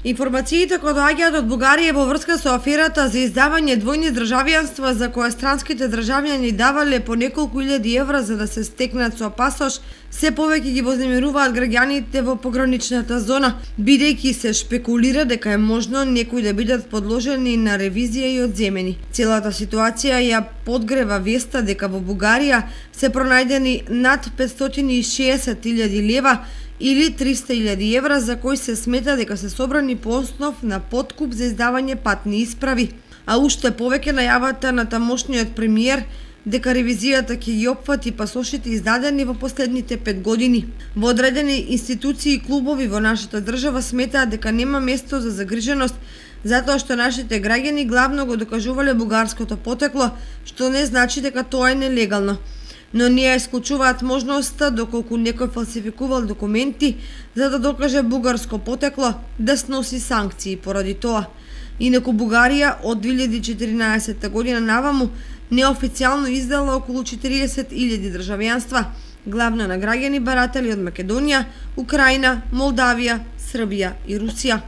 Информациите кои доаѓаат од Бугарија во врска со аферата за издавање двојни државјанства за која странските државјани давале по неколку илјади евра за да се стекнат со пасош, се повеќе ги вознемируваат граѓаните во пограничната зона, бидејќи се шпекулира дека е можно некои да бидат подложени на ревизија и одземени. Целата ситуација ја подгрева веста дека во Бугарија се пронајдени над 560.000 лева или 300.000 евра за кои се смета дека се собрани по основ на подкуп за издавање патни исправи. А уште повеќе најавата на тамошниот премиер дека ревизијата ќе ги опфати пасошите издадени во последните 5 години. Во одредени институции и клубови во нашата држава сметаат дека нема место за загриженост, затоа што нашите граѓани главно го докажувале бугарското потекло, што не значи дека тоа е нелегално. Но не ја исклучуваат можноста доколку некој фалсификувал документи за да докаже бугарско потекло да сноси санкции поради тоа. Инаку Бугарија од 2014 година наваму неофицијално издала околу 40.000 државјанства, главно на граѓани баратали од Македонија, Украина, Молдавија, Србија и Русија.